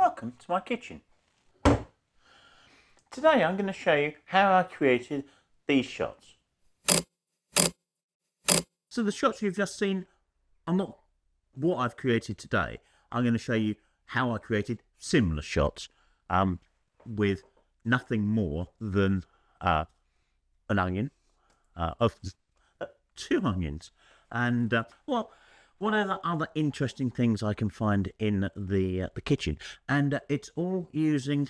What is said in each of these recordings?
welcome to my kitchen. Today I'm going to show you how I created these shots. So the shots you've just seen are not what I've created today. I'm going to show you how I created similar shots with nothing more than an onion, of two onions, and well, what are the other interesting things I can find in the kitchen? And it's all using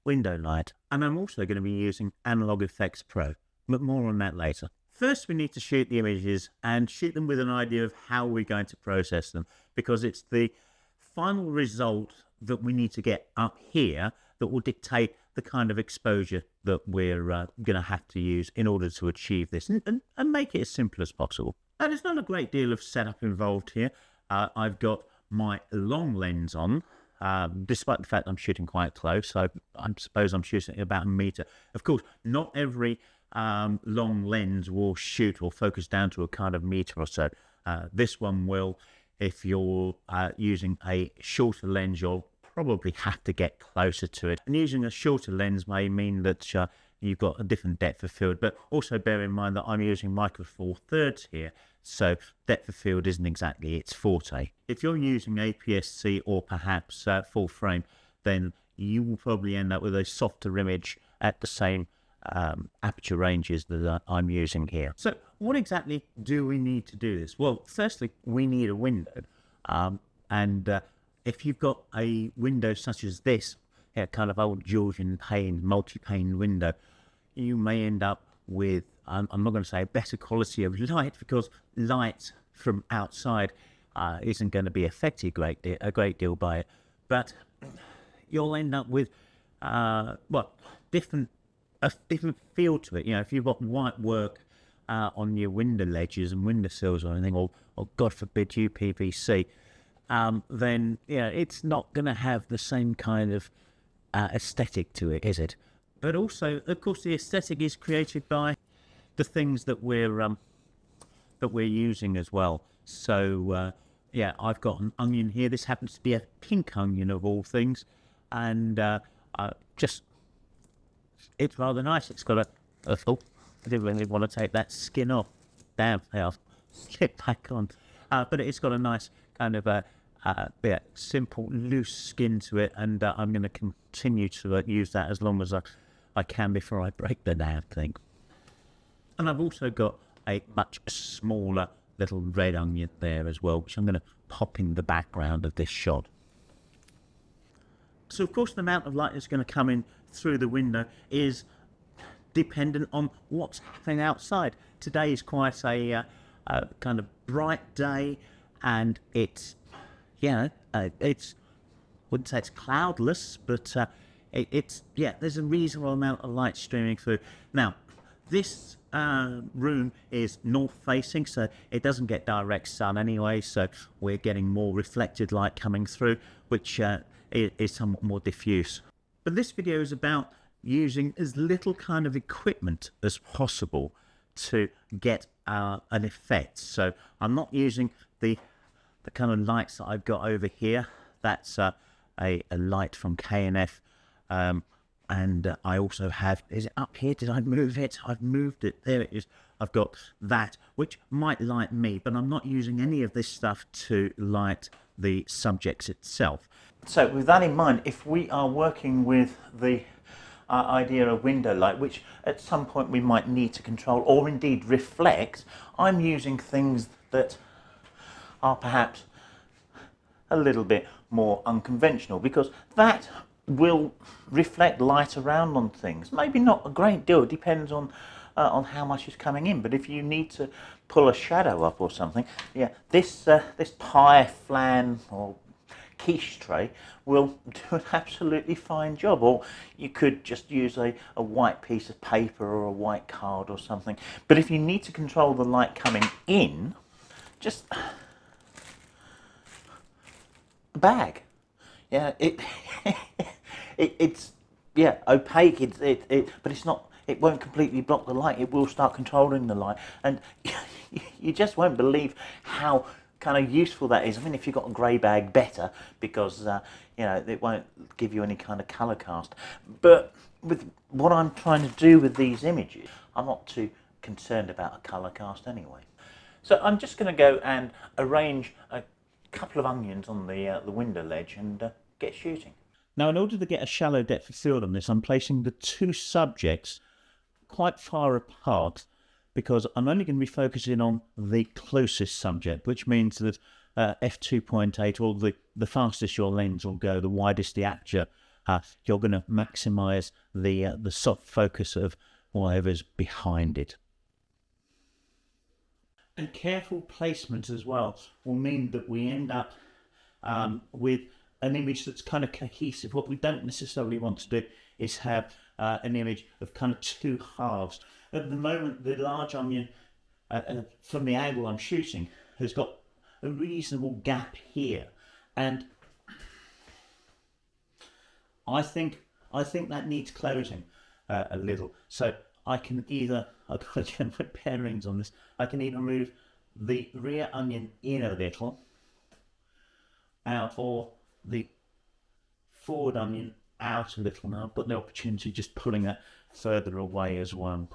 window light, and I'm also going to be using Analog Effects Pro, but more on that later. First, we need to shoot the images and shoot them with an idea of how we're going to process them, because it's the final result that we need to get up here that will dictate the kind of exposure that we're going to have to use in order to achieve this and make it as simple as possible. Now, there's not a great deal of setup involved here. I've got my long lens on, despite the fact I'm shooting quite close, so I suppose I'm shooting at about a metre. Of course, not every long lens will shoot or focus down to a kind of metre or so. This one will. If you're using a shorter lens, you'll probably have to get closer to it. And using a shorter lens may mean that you've got a different depth of field, but also bear in mind that I'm using micro four thirds here, so depth of field isn't exactly its forte. If you're using APS-C or perhaps full frame, then you will probably end up with a softer image at the same aperture ranges that I'm using here. So what exactly do we need to do this? Well, firstly, we need a window, and if you've got a window such as this, kind of old Georgian pane, multi-pane window, you may end up with, I'm not going to say a better quality of light, because light from outside isn't going to be affected a great deal by it, but you'll end up with well, a different feel to it. You know, if you've got white work on your window ledges and windowsills or anything, or God forbid UPVC, then it's not going to have the same kind of aesthetic to it, is it? But also, of course, the aesthetic is created by the things that we're using as well. So yeah, I've got an onion here. This happens to be a pink onion of all things, and it's rather nice. It's got oh, I didn't really want to take that skin off. Damn, I'll slip back on. But it's got a nice kind of simple, loose skin to it, and I'm going to continue to use that as long as I can before I break the damn thing. And I've also got a much smaller little red onion there as well, which I'm going to pop in the background of this shot. So, of course, the amount of light that's going to come in through the window is dependent on what's happening outside. Today is quite a kind of bright day, and it's, it's, wouldn't say it's cloudless, but there's a reasonable amount of light streaming through. Now, this room is north facing, so it doesn't get direct sun anyway, so we're getting more reflected light coming through, which is somewhat more diffuse. But this video is about using as little kind of equipment as possible to get an effect. So I'm not using the kind of lights that I've got over here. That's a light from K&F, and I also have, is it up here? Did I move it? I've moved it. There it is. I've got that, which might light me, but I'm not using any of this stuff to light the subjects itself. So with that in mind, if we are working with the idea of window light, which at some point we might need to control or indeed reflect, I'm using things that are perhaps a little bit more unconventional, because that will reflect light around on things. Maybe not a great deal, it depends on how much is coming in, but if you need to pull a shadow up or something, this pie flan or quiche tray will do an absolutely fine job. Or you could just use a white piece of paper or a white card or something. But if you need to control the light coming in, just a bag. It's opaque, but it's not, it won't completely block the light. It will start controlling the light, and you just won't believe how kind of useful that is. I mean, if you've got a grey bag, better, because it won't give you any kind of colour cast. But with what I'm trying to do with these images, I'm not too concerned about a colour cast anyway. So I'm just going to go and arrange a couple of onions on the window ledge and get shooting. Now, in order to get a shallow depth of field on this, I'm placing the two subjects quite far apart, because I'm only going to be focusing on the closest subject, which means that f2.8, or the fastest your lens will go, the widest the aperture, you're going to maximise the soft focus of whatever's behind it. And careful placement as well will mean that we end up with an image that's kind of cohesive. What we don't necessarily want to do is have an image of kind of two halves. At the moment, the large onion, from the angle I'm shooting, has got a reasonable gap here, and I think that needs closing a little. So I can either, I've got to get my bearings on this, I can either move the rear onion in a little, or the forward onion out a little. Now I've got the opportunity of just pulling that further away as well.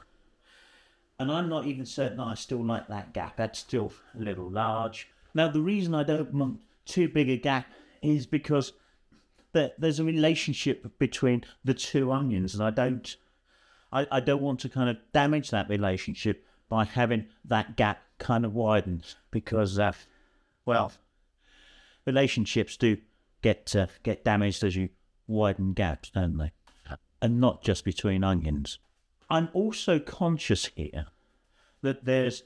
And I'm not even certain that I still like that gap. That's still a little large. Now, the reason I don't want too big a gap is because there's a relationship between the two onions, and I don't want to kind of damage that relationship by having that gap kind of widened, because relationships do get damaged as you widen gaps, don't they? And not just between onions. I'm also conscious here that there's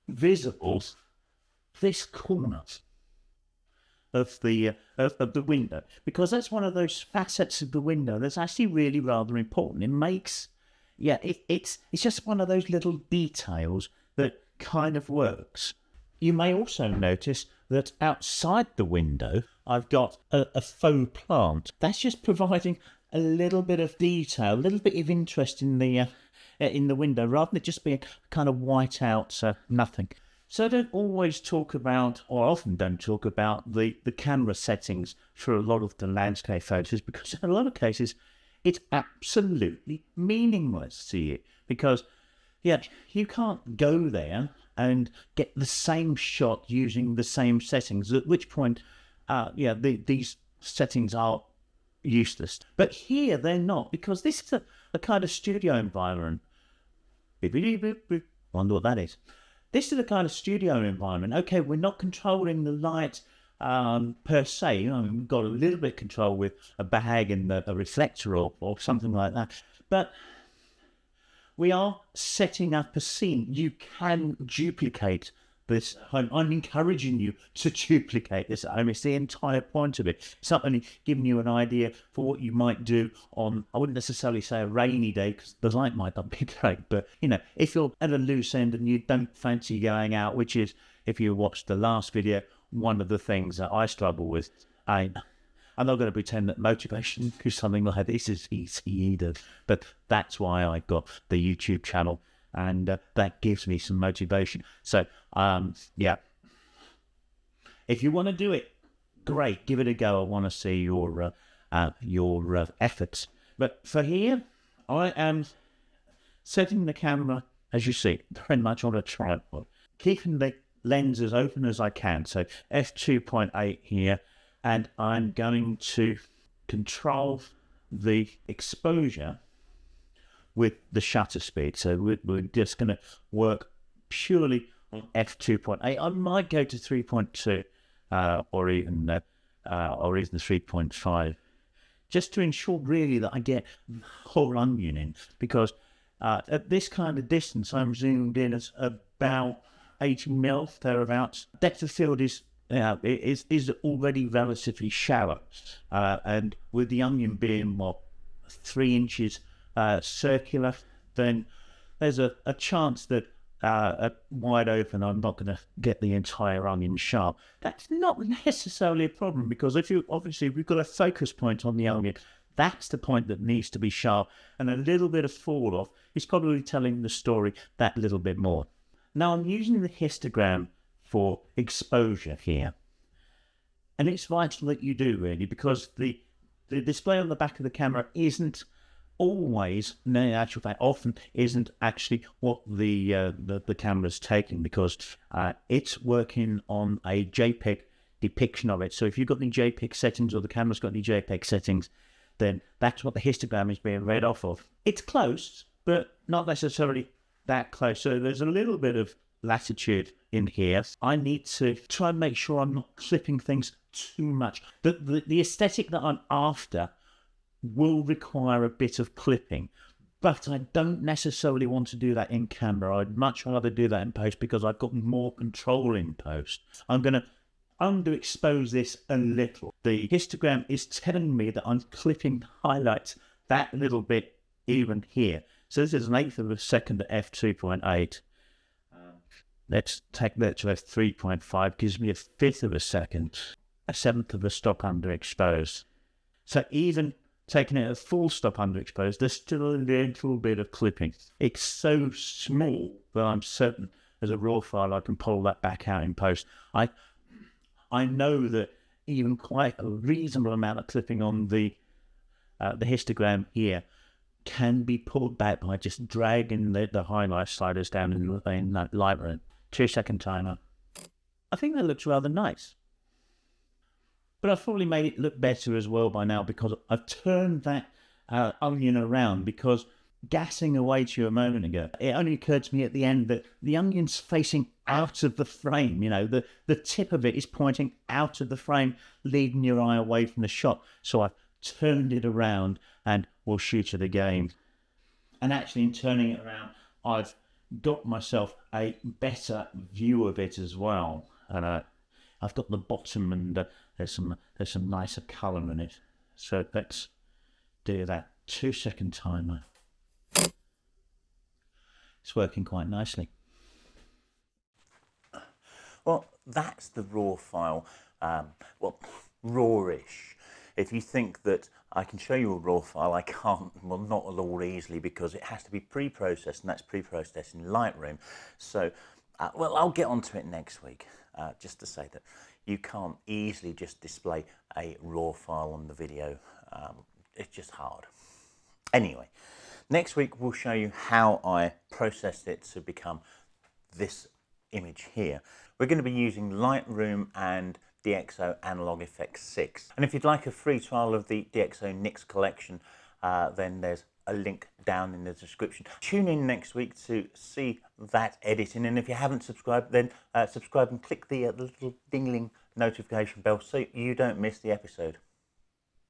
visible this corner of the window, because that's one of those facets of the window that's actually really rather important. It makes, it's just one of those little details that kind of works. You may also notice that outside the window I've got a faux plant. That's just providing a little bit of detail, a little bit of interest in the window, rather than it just being kind of white out, nothing. So I don't always talk about, or often don't talk about, the camera settings for a lot of the landscape photos, because in a lot of cases it's absolutely meaningless to you, because you can't go there and get the same shot using the same settings, at which point these settings are useless. But here they're not, because this is a kind of studio environment. Wonder what that is. This is a kind of studio environment. Okay, we're not controlling the light per se. We've got a little bit of control with a bag and a reflector or something like that. But we are setting up a scene. You can duplicate this home. I'm encouraging you to duplicate this home. It's the entire point of it. It's not only giving you an idea for what you might do on, I wouldn't necessarily say a rainy day, because the light might not be great, but if you're at a loose end and you don't fancy going out, which is, if you watched the last video, one of the things that I struggle with. I'm not going to pretend that motivation to something like this is easy either, but that's why I've got the YouTube channel, and that gives me some motivation. So, if you want to do it, great, give it a go. I want to see your efforts. But for here, I am setting the camera, as you see, very much on a tripod, keeping the lens as open as I can. So f2.8 here, and I'm going to control the exposure with the shutter speed. So we're just going to work purely on f2.8. I might go to 3.2 or even 3.5, just to ensure really that I get the whole onion in, because at this kind of distance I'm zoomed in at about 80 mil, thereabouts. Depth of field is already relatively shallow, and with the onion being 3 inches circular, then there's a chance that at wide open I'm not going to get the entire onion sharp. That's not necessarily a problem, because if we've got a focus point on the onion, that's the point that needs to be sharp, and a little bit of fall off is probably telling the story that little bit more. Now I'm using the histogram for exposure here. And it's vital that you do, really, because the display on the back of the camera isn't always, in actual fact, often isn't actually what the camera's taking, because it's working on a JPEG depiction of it. So if you've got the JPEG settings, or the camera's got the JPEG settings, then that's what the histogram is being read off of. It's close, but not necessarily that close. So there's a little bit of latitude in here. I need to try and make sure I'm not clipping things too much. The aesthetic that I'm after will require a bit of clipping, but I don't necessarily want to do that in camera. I'd much rather do that in post, because I've got more control in post. I'm going to underexpose this a little. The histogram is telling me that I'm clipping highlights that little bit even here. So this is 1/8 of a second at f2.8. Let's take that to f3.5, gives me 1/5 of a second, 1/7 of a stop underexposed. So even taking it at full stop underexposed, there's still a little bit of clipping. It's so small that I'm certain as a raw file I can pull that back out in post. I know that even quite a reasonable amount of clipping on the histogram here can be pulled back by just dragging the highlight sliders down in Lightroom. 2-second timer. I think that looks rather nice. But I've probably made it look better as well by now, because I've turned that onion around, because gassing away to you a moment ago, it only occurred to me at the end that the onion's facing out of the frame. You know, the tip of it is pointing out of the frame, leading your eye away from the shot. So I've turned it around, and we'll shoot it again. And actually, in turning it around, I've got myself a better view of it as well. And I've got the bottom, and there's some nicer colour in it. So let's do that. 2-second timer. It's working quite nicely. Well, that's the raw file. Well, rawish. If you think that I can show you a raw file, I can't, well, not at all easily, because it has to be pre-processed, and that's pre-processed in Lightroom. So, well, I'll get onto it next week, just to say that you can't easily just display a raw file on the video. It's just hard. Anyway, next week we'll show you how I processed it to become this image here. We're going to be using Lightroom and DxO Analog Effects 6. And if you'd like a free trial of the DxO Nix collection, then there's a link down in the description. Tune in next week to see that editing, and if you haven't subscribed, then subscribe and click the little dingling notification bell so you don't miss the episode.